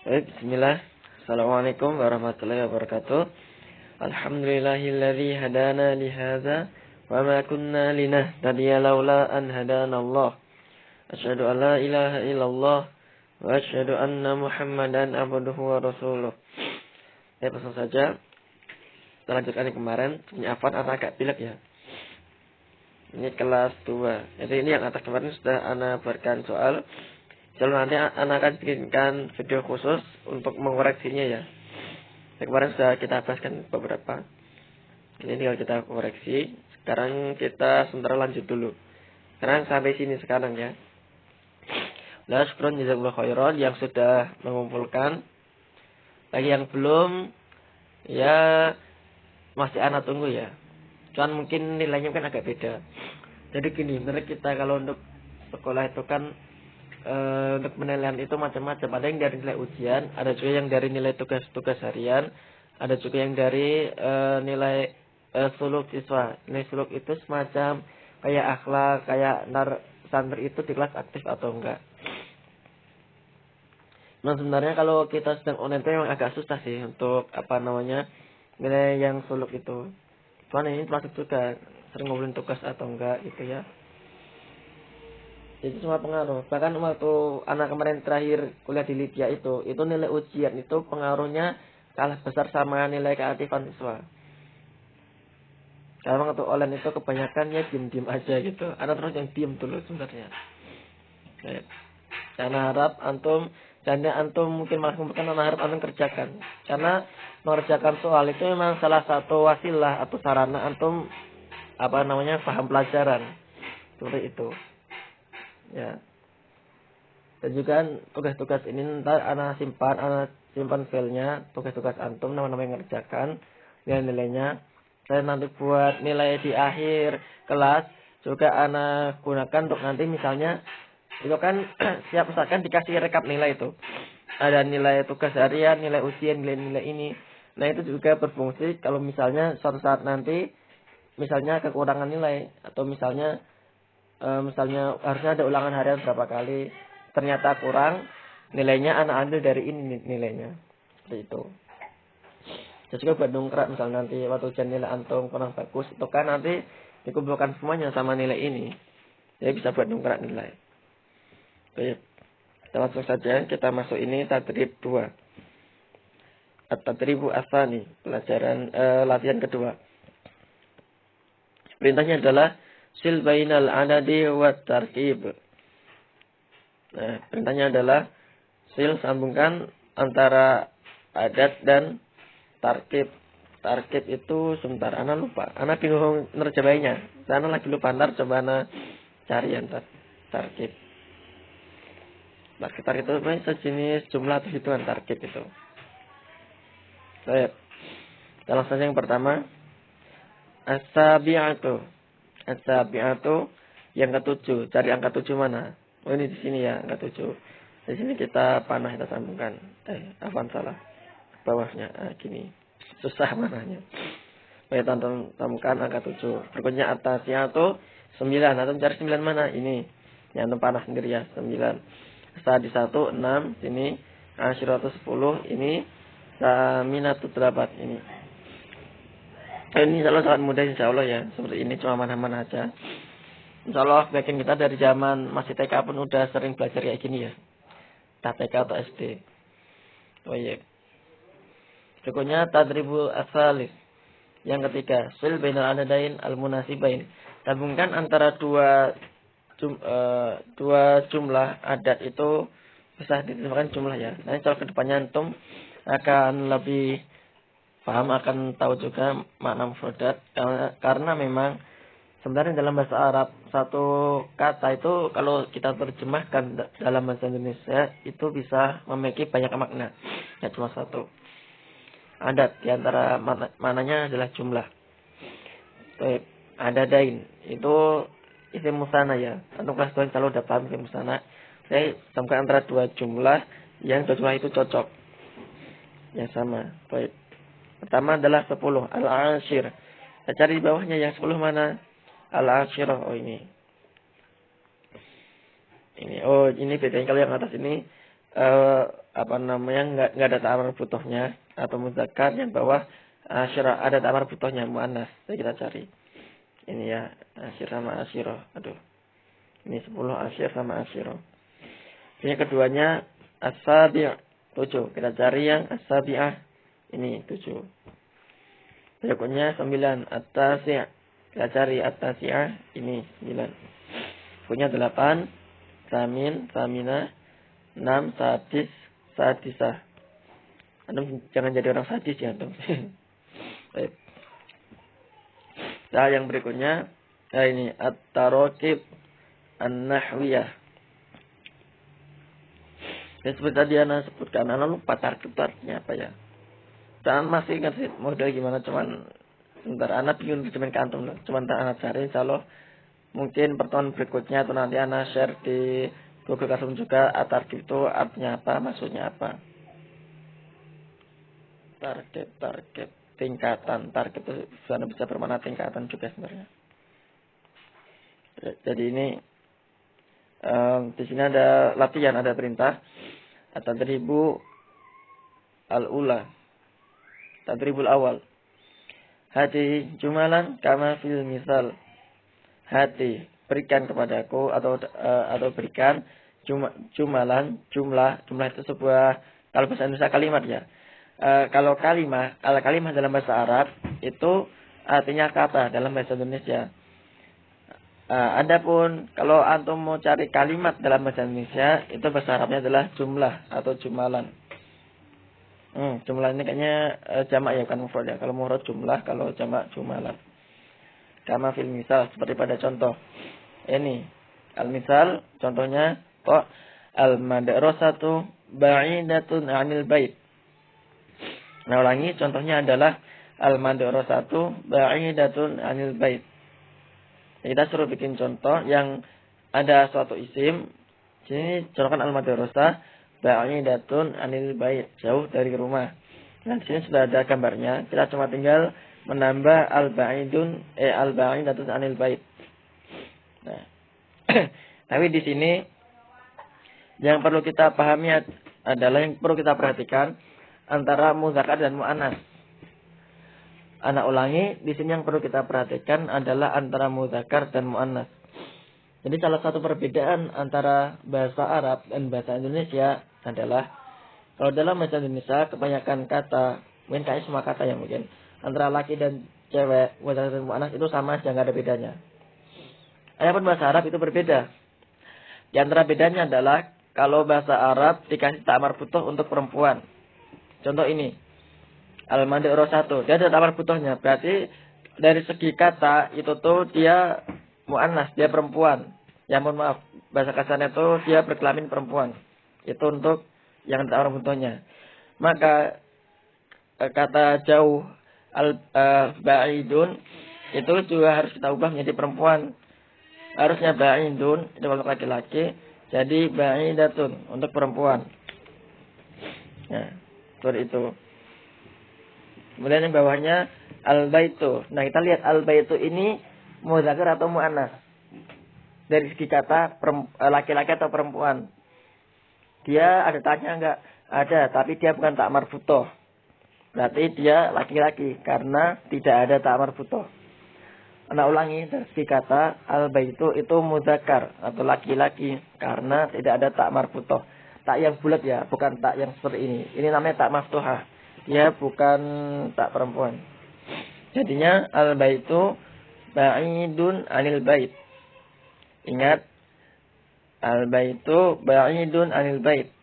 Baik, bismillah. Assalamualaikum warahmatullahi wabarakatuh. Alhamdulillahilladzi hadana li hadza wa ma kunna linahtadiya laula an hadana Allah. Asyhadu an la ilaha illallah wa asyhadu anna Muhammadan abduhu wa rasuluh. Ya, langsung saja. Kita lanjutkan yang kemarin. Ini afan atau agak pilek ya. Ini kelas 2. Jadi ini yang atas kemarin sudah ana berikan soal. Kalau nanti anak akan bikinkan video khusus untuk mengoreksinya ya. Kemarin sudah kita bahaskan beberapa. Ini tinggal kita koreksi. Sekarang kita sementara lanjut dulu. Sekarang sampai sini sekarang ya. Nah, syukron jazakallahu khairan yang sudah mengumpulkan. Bagi yang belum, ya masih anak tunggu ya. Cuman mungkin nilainya kan agak beda. Jadi gini, menurut kita kalau untuk sekolah itu kan untuk penilaian itu macam-macam. Ada yang dari nilai ujian, ada juga yang dari nilai tugas-tugas harian, ada juga yang dari nilai suluk siswa. Nilai suluk itu semacam kayak akhlak, kayak santri itu di kelas aktif atau enggak. Nah sebenarnya kalau kita sedang online itu memang agak susah sih untuk nilai yang suluk itu. Cuman ini termasuk juga sering ngobrolin tugas atau enggak gitu ya. Jadi semua pengaruh. Bahkan waktu anak kemarin terakhir kuliah di Libya itu nilai ujian itu pengaruhnya kalah besar sama nilai keaktifan siswa. Karena waktu online itu kebanyakan ya diem-diem aja gitu. Ada terus yang diem dulu sebenarnya. Karena harap antum mungkin malah kumpulkan harap antum kerjakan. Karena mengerjakan soal itu memang salah satu wasilah atau sarana antum paham pelajaran. Seperti itu. Ya. Dan juga tugas-tugas ini ntar anak simpan filenya, tugas-tugas antum nama-nama yang ngerjakan, nilai-nilainya. Saya nanti buat nilai di akhir kelas juga anak gunakan untuk nanti misalnya itu kan siap misalkan dikasih rekap nilai itu. Ada nilai tugas harian, nilai ujian, nilai-nilai ini. Nah, itu juga berfungsi kalau misalnya suatu saat nanti misalnya kekurangan nilai atau misalnya harusnya ada ulangan harian berapa kali, ternyata kurang nilainya, anak ambil dari ini nilainya. Seperti itu. Jadi juga buat dongkrak misalnya nanti waktu ujian nilai antum kurang bagus, itu kan nanti dikumpulkan semuanya sama nilai ini. Jadi bisa buat dongkrak nilai. Baik. Kita langsung saja kita masuk ini tadrib 2. At-tadribu asani, pelajaran latihan kedua. Perintahnya adalah sil bainal adadi wa tarkib. Nah, perintahnya adalah sil sambungkan antara adat dan tarkib. Tarkib itu sebentar ana lupa. Ana bingung nerjemahnya. Ana lagi lupa, ntar coba ana cari ntar tarkib. Tarkib itu sejenis jumlah atau hitungan tarkib itu. Baik. Kita langsung saja yang pertama. As-sabi'atu. As-sabi'atu yang ke-7. Cari angka 7 mana? Oh, ini di sini ya, angka 7. Di sini kita panah kita sambungkan. Afwan salah. Bawahnya gini. Susah mananya. Baik, tonton temukan angka 7. Berikutnya atasnya itu 9. Atau cari 9 mana? Ini. Yang antum panah sendiri ya, 9. Di 1 6 sini. Asyiratu 10 ini. Saminatu 8 ini. Ini insya Allah sangat mudah insya Allah ya. Seperti ini cuma mana-mana aja. Insya Allah bagian kita dari zaman masih TK pun udah sering belajar kayak gini ya. Entah TK atau SD. Oh iya. Berikutnya tadribu asalis. Yang ketiga. Sil bainal adadain al-munasibain. Gabungkan antara dua jumlah adat itu bisa diterjemahkan jumlah ya. Nah insya Allah kedepannya antum akan lebih paham, akan tahu juga makna mufradat karena memang sebenarnya dalam bahasa Arab satu kata itu kalau kita terjemahkan dalam bahasa Indonesia itu bisa memiliki banyak makna, ya cuma satu. Adat diantara maknanya adalah jumlah. Adadain itu isim musanna ya. Untuk kelas 2 kalau udah paham isim musanna, saya sambungkan antara dua jumlah yang dua jumlah itu cocok. Ya sama. Baik. Pertama adalah 10. Al-ashir. Kita cari di bawahnya yang 10 mana? Al-ashirah. Oh ini. Oh ini bedanya kalau yang atas ini nggak ada ta'amar butuhnya atau muzakkar, yang bawah asyirah ada ta'amar butuhnya muannas. Jadi kita cari. Ini ya, asyir sama asyirah. Aduh. Ini 10 asyir sama asyirah. Ini keduanya as-sabi', 7. Kita cari yang as-sabi'ah. Ini 7. Berikutnya 9 at-tasi'. Kita cari at-tasi'ah. Ini 9. Punya 8 samin, samina, 6 sadis, sadisah. Antum jangan jadi orang sadis ya, antum. Baik. Nah, yang berikutnya ini at-tarakib an-nahwiyah. Ya, seperti tadi Ana sebutkan, Ana lupa tarkib artinya apa ya. Dan masih ingat sih model gimana, cuman sebentar Ana bingung terjemahin ke antum. Cuman Ana cari, insyaallah mungkin pertemuan berikutnya atau nanti Ana share di Google Classroom juga tarkib itu artinya apa, maksudnya apa. Tarkib tingkatan, tarkib itu bisa bermakna tingkatan juga sebenarnya. Jadi ini di sini ada latihan, ada perintah at-tadribu al-ula, tadribul awal. Hati jumalan kama fil misal. Hati berikan kepadaku atau berikan jumalan, jumlah itu sebuah, kalau bahasa Indonesia kalimat ya. Kalau kalimah dalam bahasa Arab itu artinya kata dalam bahasa Indonesia. Adapun kalau antum mau cari kalimat dalam bahasa Indonesia, itu bahasa Arabnya adalah jumlah atau jumalan. Jumlah ini kayaknya jamak ya, bukan mufrad ya. Kalau mufrad jumlah, kalau jamak jumalan. Kama fil misal, seperti pada contoh. Ini al-misal, contohnya al-madrasatu ba'idatun 'anil bait. Nah, ulangi, contohnya adalah al-madrasatu ba'idatun 'anil bait. Kita suruh bikin contoh yang ada suatu isim. Sini contohkan al-madrasah ba'idatun 'anil bait, jauh dari rumah. Nah, di sini sudah ada gambarnya. Kita cuma tinggal menambah al-ba'idatun 'anil bait. Nah, tapi di sini yang perlu kita pahami adalah, yang perlu kita perhatikan antara muzakkar dan muannas. Ana ulangi, di sini yang perlu kita perhatikan adalah antara muzakkar dan muannas. Jadi salah satu perbedaan antara bahasa Arab dan bahasa Indonesia adalah, kalau dalam bahasa Indonesia kebanyakan kata, mungkin kayak semua kata yang mungkin antara laki dan cewek, muzakkar dan muannas itu sama saja, enggak ada bedanya. Adapun bahasa Arab itu berbeda. Di antara bedanya adalah kalau bahasa Arab dikasih ta'mar butuh untuk perempuan. Contoh ini, al-madrasatu, dia ada ta'mar butuhnya. Berarti dari segi kata itu tuh dia muannas, dia perempuan. Ya mohon maaf, bahasa kasarnya itu dia berkelamin perempuan. Itu untuk yang ta'mar butuhnya. Maka kata jauh al-ba'idun itu juga harus kita ubah menjadi perempuan. Harusnya ba'idun itu untuk laki-laki, jadi ba'idatun untuk perempuan. Nah, seperti itu. Kemudian yang bawahnya al-baitu. Nah, kita lihat al-baitu ini muzakkar atau muannas. Dari segi kata laki-laki atau perempuan. Dia ada tanya enggak? Ada, tapi dia bukan ta'mar butuh. Berarti dia laki-laki karena tidak ada ta'mar butuh. Ana ulangi, dari segi kata al-baitu itu muzakkar atau laki-laki karena tidak ada tak marfutoh. Tak yang bulat ya, bukan tak yang seperti ini. Ini namanya tak maftuhah. Dia bukan tak perempuan. Jadinya al-baitu ba'idun 'anil bait. Ingat, al-baitu ba'idun 'anil bait.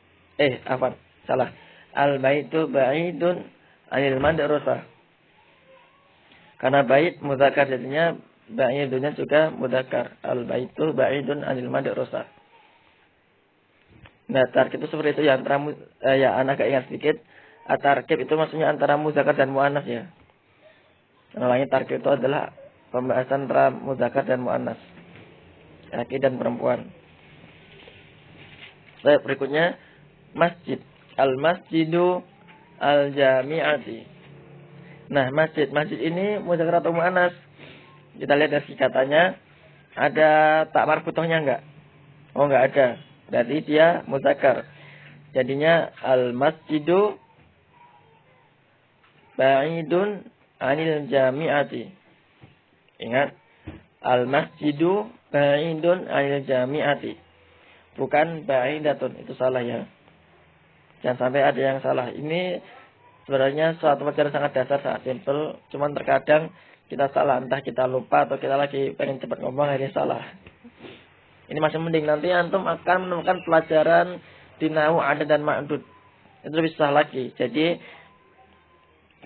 Salah. Al-baitu ba'idun 'anil madrasah. Karena bait muzakkar, jadinya ba'idunnya juga muzakkar. Al-baitu ba'idun 'anil madrasah. Nah, tarkib itu seperti itu ya, antara anak agak ingat sedikit. Tarkib itu maksudnya antara muzakkar dan muannas ya. Namanya tarkib itu adalah pembahasan antara muzakkar dan muannas. Laki dan perempuan. Baik, berikutnya masjid. Al-masjidu al-jami'ati. Nah, masjid ini muzakkar atau muannas? Kita lihat dari katanya, ada ta'mar butuhnya enggak? Oh, enggak ada. Berarti dia muzakkar. Jadinya al-masjidu ba'idun anil jami'ati. Ingat, al-masjidu ba'idun anil jami'ati. Bukan ba'idatun, itu salah ya. Jangan sampai ada yang salah. Ini sebenarnya suatu pelajaran sangat dasar, sangat simpel. Cuman terkadang kita salah, entah kita lupa atau kita lagi pengen cepat ngomong, akhirnya salah. Ini masih mending, nanti antum akan menemukan pelajaran di nahwu adad dan ma'dud. Itu lebih susah lagi. Jadi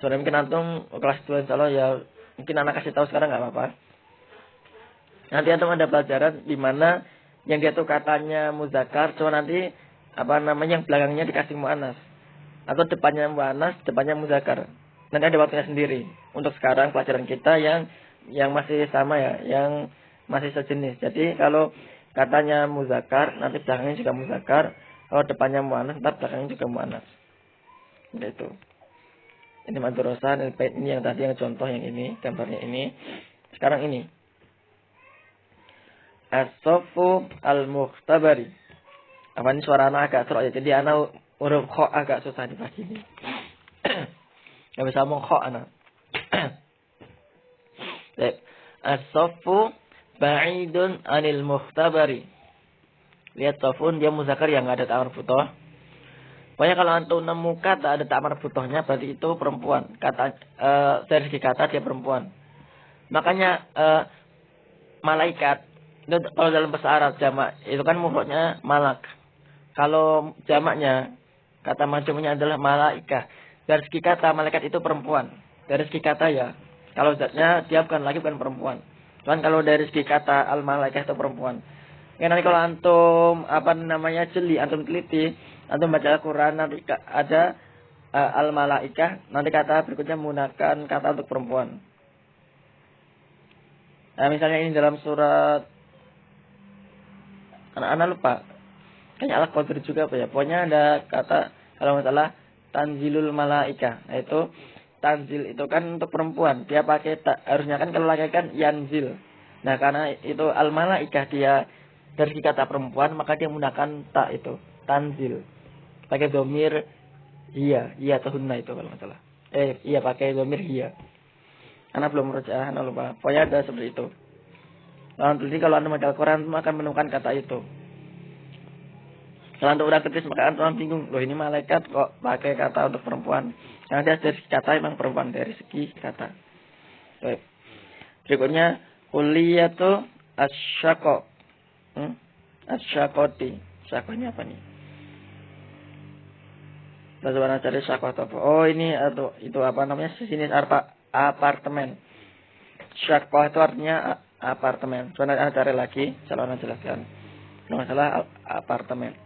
sebenarnya mungkin antum kelas 2 insyaallah ya, mungkin anak kasih tahu sekarang enggak apa-apa. Nanti antum ada pelajaran di mana yang dia tuh katanya muzakkar, cuma nanti yang belakangnya dikasih muannas. Atau depannya muannas, depannya muzakkar. Nanti ada waktunya sendiri. Untuk sekarang pelajaran kita yang masih sama ya, yang masih sejenis. Jadi kalau katanya muzakkar, nanti belakangnya juga muzakkar. Kalau depannya muannas, nanti belakangnya juga muannas. Itu. Ini madrosan, ini yang tadi yang contoh yang ini, gambarnya ini. Sekarang ini. As-saffu al-mukhtabari. Apa ini suara anak agak serok ya. Jadi anak huruf kho agak susah dibagi ini. Gak bisa ngomong kho anak. As-saffu ba'idun anil mukhtabari. Lihat safun dia muzakkar yang enggak ada ta'amar butoh. Pokoknya kalau antum nemu kata ada ta'amar butohnya berarti itu perempuan. Kata dari segi kata dia perempuan. Makanya malaikat itu kalau dalam bahasa Arab jamak itu kan mufradnya malak. Kalau jamaknya kata majmuknya adalah malaikah. Dari segi kata malaikat itu perempuan. Dari segi kata ya. Kalau zatnya dia bukan lagi bukan perempuan. Cuman kalau dari segi kata al malaikah itu perempuan. Ya nanti kalau antum jeli, antum teliti, antum baca Al-Qur'an nanti ada al malaikah, nanti kata berikutnya menggunakan kata untuk perempuan. Nah, misalnya ini dalam surat anak-anak lupa. Kayaknya Al-Qadir juga apa ya. Pokoknya ada kata kalau masalah tanzilul malaikah. Nah itu tanzil itu kan untuk perempuan. Dia pakai harusnya kan kalau laki kan yanzil. Nah karena itu al malaikah dia dari kata perempuan maka dia menggunakan ta itu tanzil. Pakai domir iya atau hunna itu kalau masalah. Iya pakai domir iya. Anak belum merujak, anak lupa. Pokoknya ada seperti itu. Jadi kalau anda membaca Al-Quran akan menemukan kata itu. Kalau anda udah kritis maka anda bingung. Loh ini malaikat kok pakai kata untuk perempuan. Karena dia dari segi kata memang perempuan. Dari segi kata. Baik. Berikutnya. Kulliyatu asyako. Asyakoti. Syakonya apa nih? Bagaimana cari syako atau apa? Oh ini atau itu apa namanya? Sejenis apartemen. Syako itu artinya apartemen. Coba anda cari lagi. Kalau anda jelaskan. Masalah apartemen.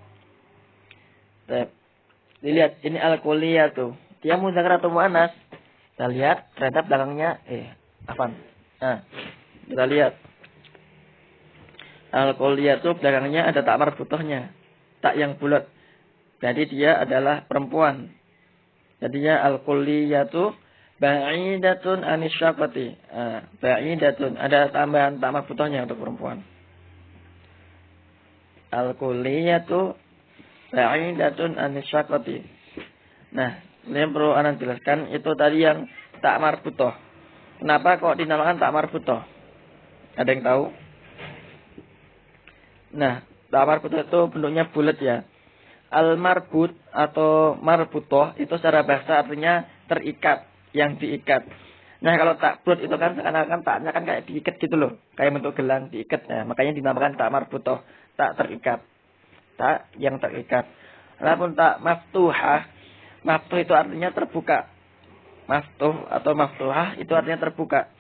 Dilihat ini al-kulliyah tuh. Dia muzakkar atau muannas? Kita lihat ternyata belakangnya afan. Nah, kita lihat. Al-kulliyah tuh belakangnya ada tak marbutohnya. Tak yang bulat. Jadi dia adalah perempuan. Jadinya al-kulliyah tuh ba'idatun anisyaqati. Ba'idatun ada tambahan tak marbutohnya untuk perempuan. Al-kulliyah tuh ba'idatun anisyaqati. Nah, ini perlu anda jelaskan itu tadi yang tak marbutoh. Kenapa kok dinamakan tak marbutoh? Ada yang tahu? Nah, tak marbutoh itu bentuknya bulat ya. Al-marbut atau marbutoh itu secara bahasa artinya terikat, yang diikat. Nah, kalau tak bulat itu kan seakan-akan taknya kan kayak diikat gitu loh. Kayak bentuk gelang diikat. Nah, makanya dinamakan tak marbutoh, tak terikat. Tak yang terikat. Adapun tak maftuhah, maftuh itu artinya terbuka. Maftuh atau maftuhah itu artinya terbuka.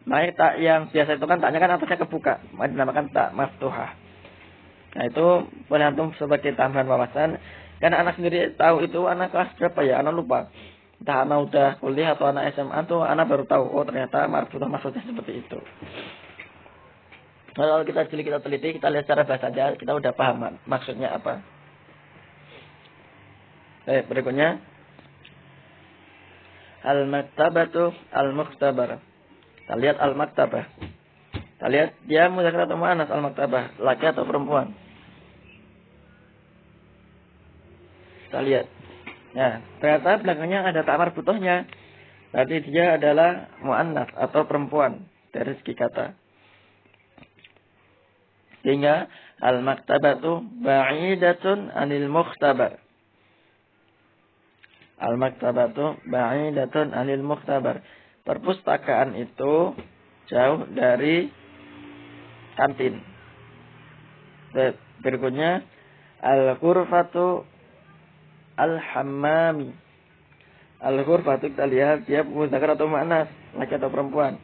Nah, tak yang biasa itu kan taknya kan atasnya kebuka. Maka dinamakan tak maftuhah. Nah, itu boleh antum sebagai tambahan wawasan. Karena anak sendiri tahu itu anak kelas berapa ya, anak lupa. Entah anak udah kuliah atau anak SMA tuh anak baru tahu. Oh, ternyata marbutah maksudnya seperti itu. Kalau kita jeli, kita teliti, kita lihat secara bahasa aja, kita udah paham maksudnya apa. Baik, berikutnya. Al-maktabatu al-mukhtabar. Kita lihat al-maktabah. Kita lihat dia muzakkar atau muannas al-maktabah, laki atau perempuan. Kita lihat. Nah, ternyata belakangnya ada tak marbutohnya. Berarti dia adalah mu'annas atau perempuan dari segi kata. Sehingga al-maktabatu ba'idatun anil mukhtabar. Al-maktabatu ba'idatun anil mukhtabar. Perpustakaan itu jauh dari kantin. Berikutnya al-ghurfatu al-hammami. Al-ghurfatu kita lihat dia muzakkar atau muannas, laki atau perempuan.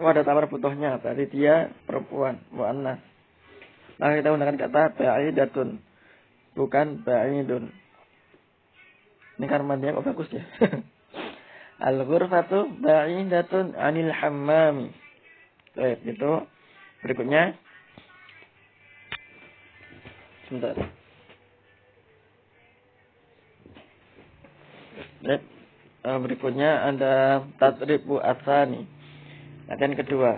Oh, ada tamar butuhnya, berarti dia perempuan, muannas. Nah, kita menggunakan kata ba'idatun, bukan ba'idun. Ini kan mandinya kok bagus ya. Al-ghurfatu ba'idatun anil hammami. Baik, itu. Berikutnya. Sebentar. Baik. Berikutnya ada tadribu atsani. Latihan kedua.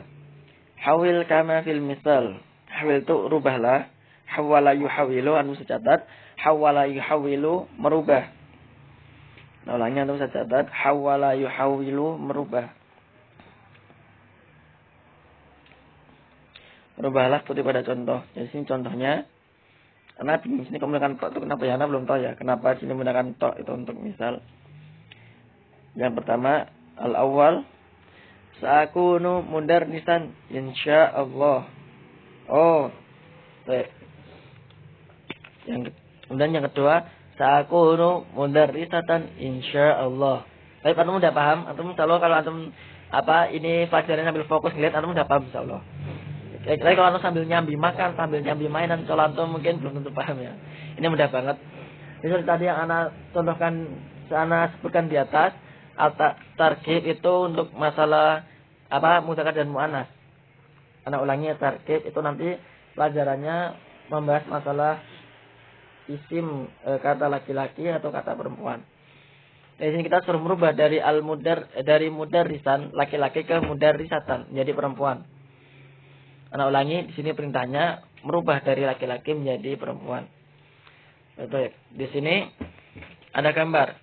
Hawil kama fil misal. Hawil itu rubahlah. Hawala yuhawilu, anu secatat. Hawala yuhawilu, merubah. Nah, ulangnya anu secatat. Hawala yuhawilu, merubah. Merubahlah seperti pada contoh. Jadi sini contohnya. Karena di sini kamu menggunakan tok itu kenapa ya? Anda belum tahu ya. Kenapa sini menggunakan tok itu untuk misal. Yang pertama. Al-awwal. Sa'akunu mudarrisan insyaallah. Oh. Baik. Kemudian yang kedua, sa'akunu mudarrisatan insyaallah. Baik, antum udah paham? Antum insyaallah kalau antum ini pelajaran sambil fokus ngeliat, antum udah paham insyaallah. Kira-kira kalau antum sambil nyambi makan, sambil nyambi mainan, insyaallah antum mungkin belum tentu paham ya. Ini mudah banget. Jadi tadi yang ana contohkan, ana sebutkan di atas, targhib itu untuk masalah mudzakkar dan muannas. Ana ulangi, targhib itu nanti pelajarannya membahas masalah isim kata laki-laki atau kata perempuan. Di sini kita suruh merubah dari dari mudarrisan laki-laki ke mudarrisatan menjadi perempuan. Ana ulangi, di sini perintahnya merubah dari laki-laki menjadi perempuan. Betul. Di sini ada gambar.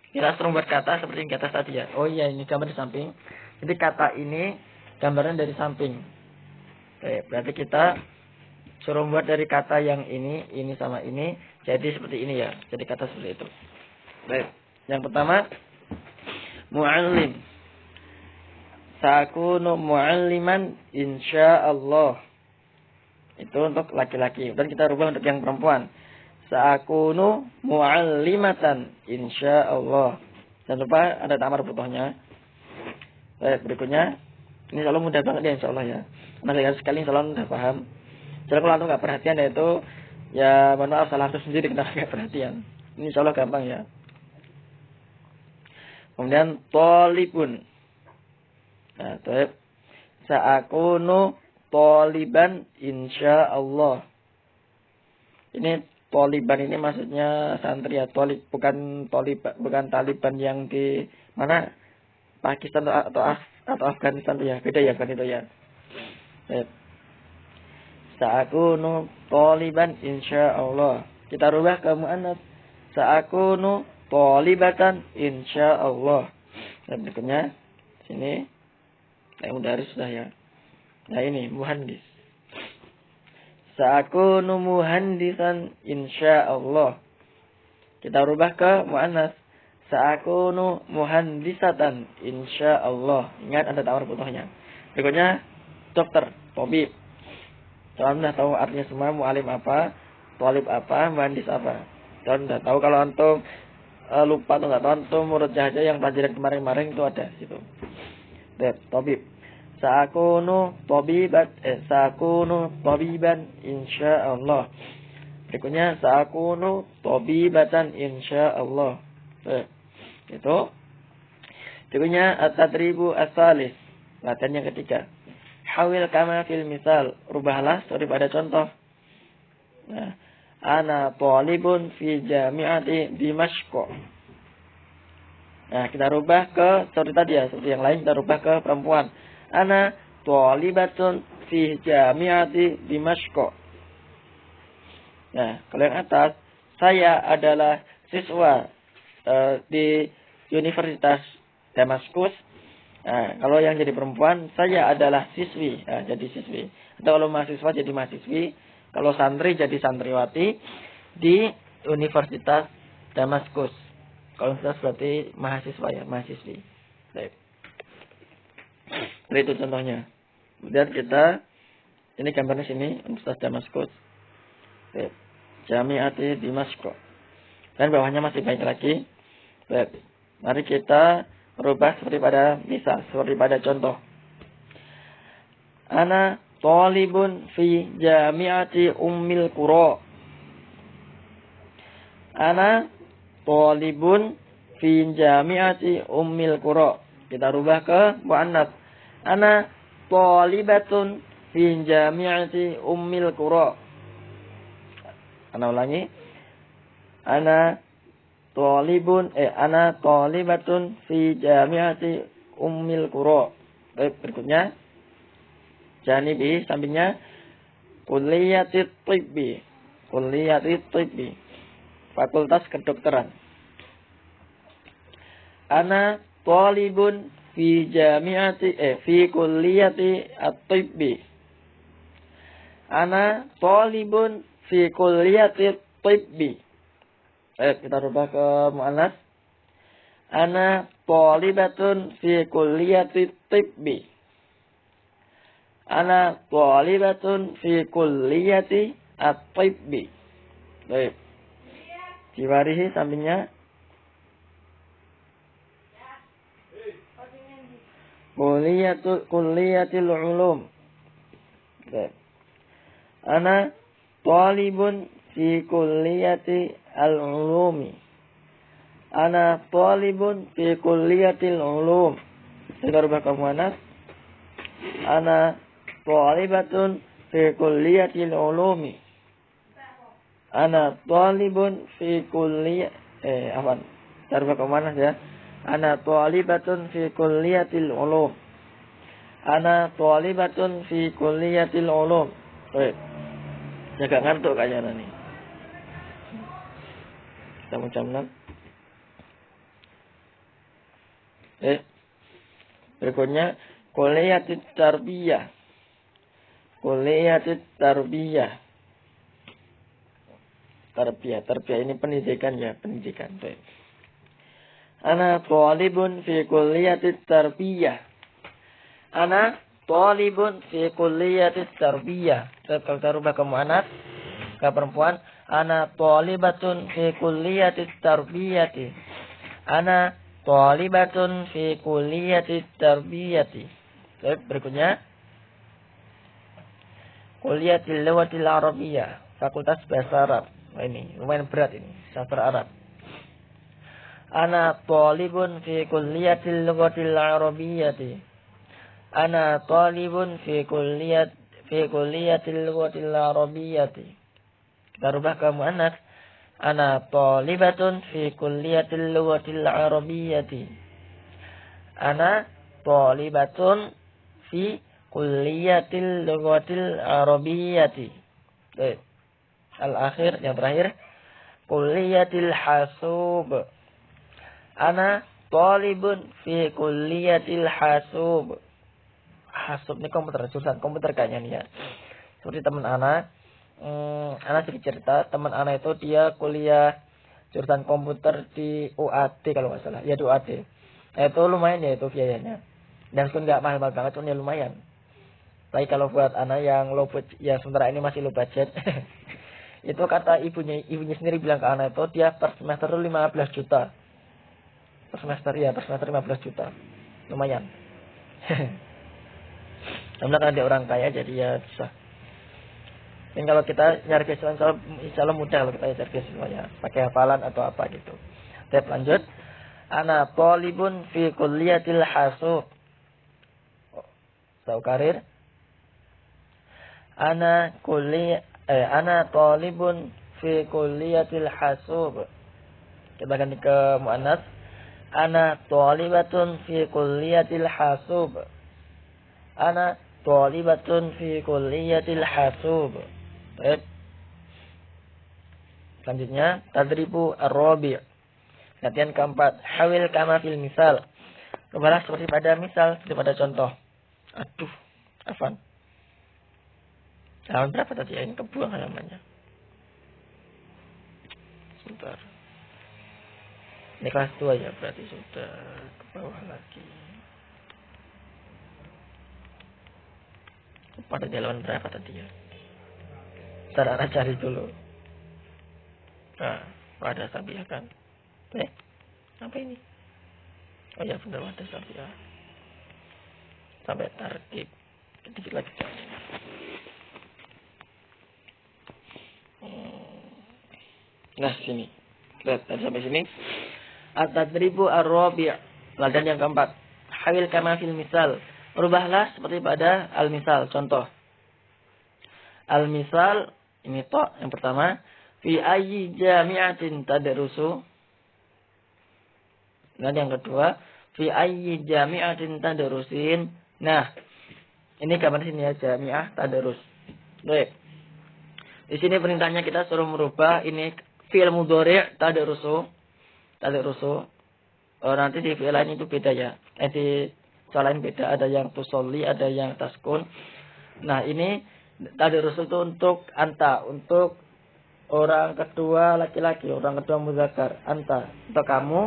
Kita suruh buat kata seperti yang di atas tadi ya. Oh iya, ini gambar di samping. Jadi kata ini gambarnya dari samping. Oke, berarti kita suruh buat dari kata yang ini sama ini, jadi seperti ini ya. Jadi kata seperti itu. Baik. Yang pertama, mu'allim. Sakunu mu'alliman insyaallah. Itu untuk laki-laki. Dan kita rubah untuk yang perempuan. Sakunu mu'allimatan insyaallah. Jangan lupa ada tamar butuhnya. Baik, berikutnya. Ini selalu mudah banget ya insyaallah ya. Nanti sekali insyaallah sudah paham. Jadi kalau antum nggak perhatian ya itu ya mohon maaf, salah aku sendiri kenapa nggak perhatian. Ini insyaallah gampang ya. Kemudian thalibun. Nah, baik. Sa'akunu thaliban insyaallah. Ini thaliban ini maksudnya santri ya, thalib bukan Taliban yang di mana Pakistan atau Afghanistan tuh ya. Beda ya kan itu ya. Baik. Sa'akunu thaliban insyaallah. Kita rubah ke muannas. Sa'akunu thalibatan insyaallah. Dan berikutnya sini kayak mudaris sudah ya. Nah ini muhandis. Sa'akunu muhandisan insyaallah. Kita rubah ke muannas. Sa'akunu muhandisatan insyaallah. Ingat ada tawar butuhnya. Berikutnya dokter, tabib. Kalian sudah tahu artinya semua, mu'alim apa, thalib apa, muhandis apa. Kalian sudah tahu. Kalau antum lupa atau nggak tahu, antum murid aja yang pelajaran kemarin-kemarin itu ada situ. Tabib. Sa'akunu tabiban insyaallah. Berikutnya sa'akunu tabibatan insyaallah. Itu. Berikutnya at-tadribu as-salis. Latihan yang ketiga. Hawil kama fil misal. Rubahlah seperti pada contoh. Nah, ana thalibun fi jami'ati Dimashq. Nah, kita rubah ke seperti tadi ya, seperti yang lain kita rubah ke perempuan. Ana thalibatun fi jami'ati Dimashq. Nah, kalau yang atas saya adalah siswa di Universitas Damaskus. Nah, kalau yang jadi perempuan, saya adalah siswi. Nah, jadi siswi. Atau kalau mahasiswa jadi mahasiswi. Kalau santri jadi santriwati di Universitas Damaskus. Kalau universitas berarti mahasiswa ya, mahasiswi. Baik. Itu contohnya. Kemudian kita, ini gambarnya sini, Universitas Damaskus. Baik. Jami'ati Dimashq. Dan bawahnya masih banyak lagi. Baik. Mari kita rubah seperti pada misal, seperti pada contoh. Ana talibun fi jami'ati Ummil Qura. Ana talibun fi jami'ati Ummil Qura. Kita rubah ke muannats. Ana talibatun fi jami'ati Ummil Qura. Ana ulangi. Ana talibatun fi jami'ati Ummil Qura. Baik, berikutnya. Janibi, sampingnya. Kulliyatit Tibbi. Kulliyatit Tibbi. Fakultas Kedokteran. Ana talibun fi kulliyati at-tibbi. Ana talibun fi kulliyati at-tibbi. Kita rubah ke muannats. Ana talibatun fi kulliyati at-tibbi. Ana talibatun fi kulliyati at-tibbi. Baik. Diwarihi sampingnya. Kulliyatil ulum. Baik. Ana talibun fi kulliyati al-ulumi. Ana talibun fi kulliyatil ulum. Kita rubah ke muannats. Ana talibatun fi kulliyatil ulumi. Ana talibun fi Kita rubah ke muannats ya. Ana talibatun fi kulliyatil ulum. Ana talibatun fi kulliyatil ulum. Baik. Jaga ngantuk kayaknya nih. Kita mau jam 6. Berikutnya kulliyatit tarbiyah. Kulliyatit tarbiyah. Tarbiyah ini pendidikan ya, pendidikan. Baik. Ana talibun fi kulliyatit tarbiyah. Ana talibun fi kulliyatit tarbiyah. Kalau kita rubah ke muannats, ke perempuan. Ana talibatun fi kulliyatit tarbiyati. Ana talibatun fi kulliyatit tarbiyati. Berikutnya. Kulliyatil lughatil arabiyyah. Fakultas Bahasa Arab. Nah, ini lumayan berat ini. Sastra Arab. Ana talibun fi kulliyatil lughatil arabiyyati. Ana talibun fi kulliyatil lughatil arabiyyati. Kita rubah ke muannats. Ana talibatun fi kulliyatil lughatil arabiyyati. Ana talibatun fi kulliyatil lughatil arabiyyati. Al-akhir, yang terakhir. Kulliyatil hasub. Ana talibun fi kulliyatil hasub. Hasub ini komputer, jurusan komputer kayaknya nih ya. Seperti teman Ana. Ana sedikit cerita, teman Ana itu dia kuliah jurusan komputer di UAD kalau nggak salah. Ya di UAD. Itu lumayan ya itu biayanya. Dan meskipun nggak mahal-mahal banget, cuma ya lumayan. Tapi kalau buat Ana yang low budget, ya sementara ini masih low budget. Itu kata ibunya sendiri bilang ke Ana itu dia per semester 15 juta. Per semester 15 juta. Lumayan. Karena kan dia orang kaya jadi ya susah. Dan kalau kita nyari beasiswa insya Allah mudah kalau kita cari beasiswa ya. Pakai hafalan atau apa gitu. Kita lanjut. Ana talibun fi kulliyatil hasub. Karir. Ana talibun fi kulliyatil hasub. Kita ganti ke muannats. Ana talibatun fi kulliyatil hasub. Ana talibatun fi kulliyatil hasub. Baik. Selanjutnya tadribu ar-rabi'. Latihan keempat, hawil kama fil misal. Rubahlah seperti pada misal, seperti pada contoh. Aduh, Afan. Halaman berapa tadi ya? Ini kebuang halamannya. Sebentar. Ini kelas 2 ya, berarti sudah ke bawah lagi. Pada halaman berapa tadi ya? Ntar Ana cari dulu. Nah, pada sabiah kan. Apa ini? Oh ya benar, pada sabiah. Sampai tarkib. Sedikit lagi. Nah, sini. Lihat sampai sini. At-tadribu ar-rabi'. Latihan yang keempat. Hawil kama fil misal. Rubahlah seperti pada al-misal. Contoh. Al-misal, ini to' yang pertama. Fi ayyi jami'atin tadrusu. Dan yang kedua. Fi ayyi jami'atin tadrusin. Nah, ini gambar sini ya, jami'ah tadarus. Baik. Di sini perintahnya kita suruh merubah ini fi'il mudhari' tadarusu. Nanti di fi'il lain itu beda ya. Di soal lain beda, ada yang tusolli, ada yang taskun. Nah, ini tadarusu itu untuk anta, untuk orang kedua laki-laki, orang kedua muzakkar, anta, untuk kamu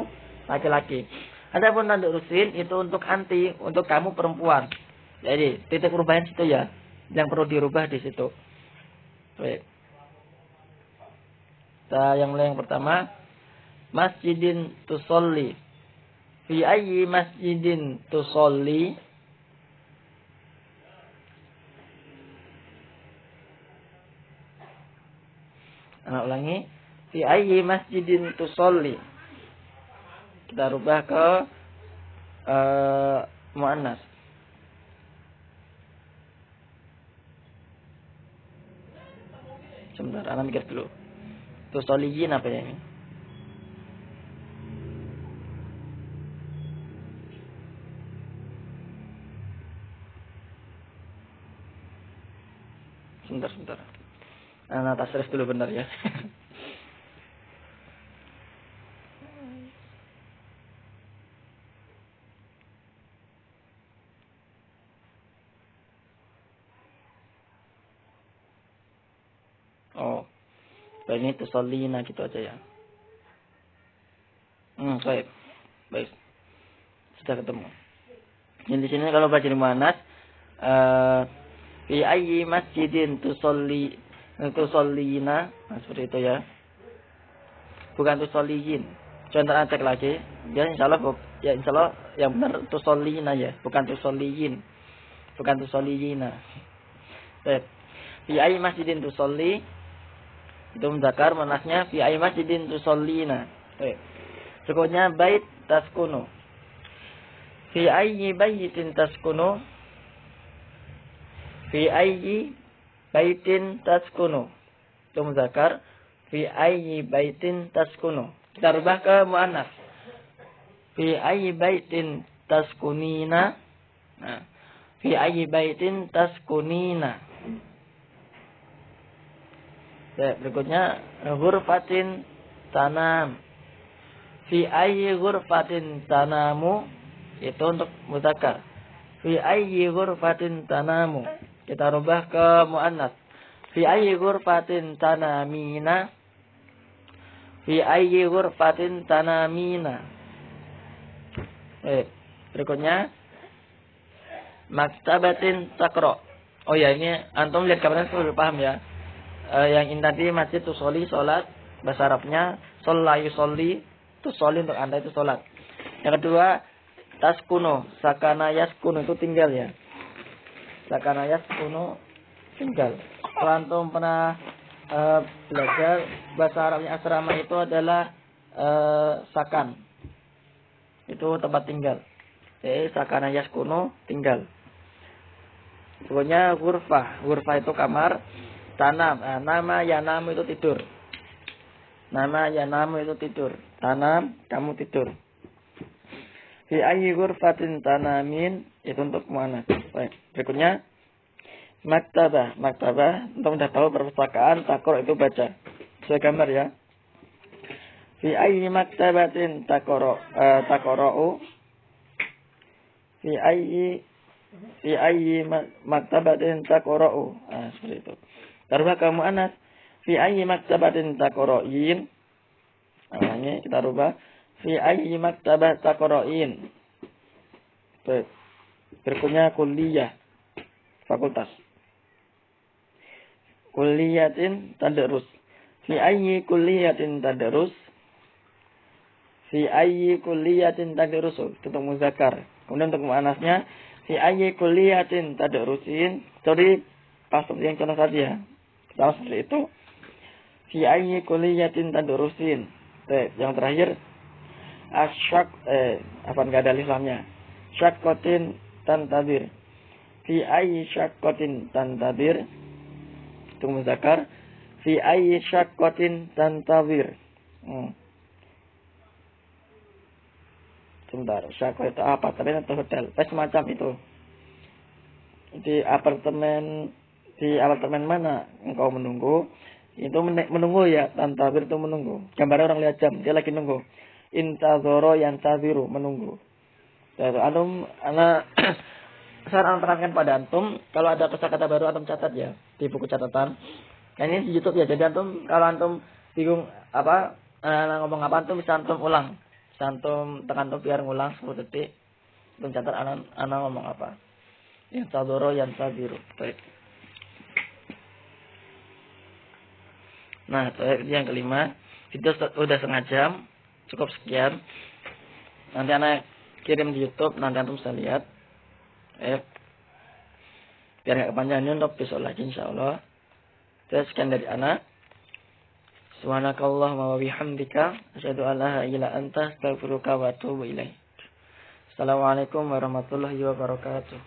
laki-laki. Adapun tadarusin itu untuk anti, untuk kamu perempuan. Jadi, titik perubahan situ ya, yang perlu dirubah di situ. Baik. Yang mulai yang pertama, masjidin tusolli. Fi ayyi masjidin tusolli. Anak ulangi. Fi ayyi masjidin tusolli. Kita rubah ke muannas. Sebentar, anak mikir dulu. Tusolliyin apa ya ini? Sebentar. Anak tasrif dulu benar ya. Oh. Ini tusallina gitu aja ya. Baik. Sudah ketemu. Yang di sini kalau baca di muannas fi ayyi masjidin tusallina, nah, seperti itu ya. Bukan tusolliyin. Coba cek lagi. Ya insyaallah yang benar tusallina ya, bukan tusolliyin. Bukan tusalliyina. Baik. Fi ayyi masjidin tusolli, itu muzakkar, muannasnya fi ayyi masjidin tusallina. Baik. Berikutnya bait taskunu. Fi ayyi baitin taskunu. Fi ayyi baitin taskunu. Itu muzakkar. Fi ayyi baitin taskunu. Kita rubah ke muannas. Fi ayyi baitin taskunina. Nah, fi ayyi baitin taskunina. Berikutnya ghurfatin tanam. Fi ayyi ghurfatin tanamu, itu untuk muzakkar. Fi ayyi ghurfatin tanamu. Kita rubah ke muannas. Fi ayyi ghurfatin tanamina. Fi ayyi ghurfatin tanamina. Berikutnya maktabatin taqra. Oh ya, ini antum lihat gambarnya sudah paham ya. Yang ini tadi masjid tusolli, salat, bahasa Arabnya sholla yusolli, tusolli untuk anda itu salat. Yang kedua taskuno, sakana yaskunu, itu tinggal ya. Sakana yaskunu, tinggal. Kalau antum pernah belajar bahasa Arabnya asrama itu adalah sakan, itu tempat tinggal. Jadi sakana yaskunu, tinggal. Pokoknya ghurfah itu kamar. Tanam, nama yanamu itu tidur. Nama yanamu itu tidur. Tanam, kamu tidur. Fi ayyi ghurfatin tanamin, itu untuk muannas. Baik. Berikutnya maktabah. Untuk sudah tahu perpustakaan, takor itu baca. Saya gambar ya. Fi ayyi maktabatin taqra'u? Fi ayyi maktabatin taqra'u? Seperti itu. Taruh kamu anas. Fi ayyi maktabatin taqra'in? Namanya kita rubah. Fi ayyi maktabat taqra'in? Berikutnya kuliah, fakultas. Kuliyatin tadarus. Fi ayyi kuliyatin tadarus? Fi ayyi kuliyatin tadarus. Untuk muzakkar. Kemudian untuk muannasnya fi ayyi kuliyatin tadarusin. Jadi pasuk yang contoh saja. Sama seperti itu. Fi ayyi kuliyatin tadarusin. Yang terakhir asyak apa enggak ada lislamnya. Syakkotin tantadir. Fi ayyi syakkotin tantadir. Untuk muzakkar. Fi ayyi syakkotin tantadir. Sebentar, syakko itu apa? Tapi itu hotel. Semacam itu. Di apartemen mana engkau menunggu? Itu menunggu ya. Tantabir itu menunggu. Gambar orang lihat jam. Dia lagi nunggu. Intazoro yantaziru. Menunggu. Jadi saya terangkan pada antum. Kalau ada kosakata baru antum catat ya. Di buku catatan. Nah, ini di YouTube ya. Jadi antum, kalau antum bingung ngomong apa, antum bisa antum ulang. Antum tekan tuh biar ngulang 10 detik. Antum catat ana ngomong apa. Yang tadoro yang tabiru. Baik. Nah, yang kelima. Video udah setengah jam. Cukup sekian. Nanti ana kirim di YouTube. Nanti antum bisa lihat. Biar gak kepanjangan untuk besok lagi insyaallah. Terus sekian dari ana. Subhanakallahumma wa bihamdika asyhadu an la ilaha illa anta astaghfiruka wa atubu ilaik. Assalamualaikum warahmatullahi wabarakatuh.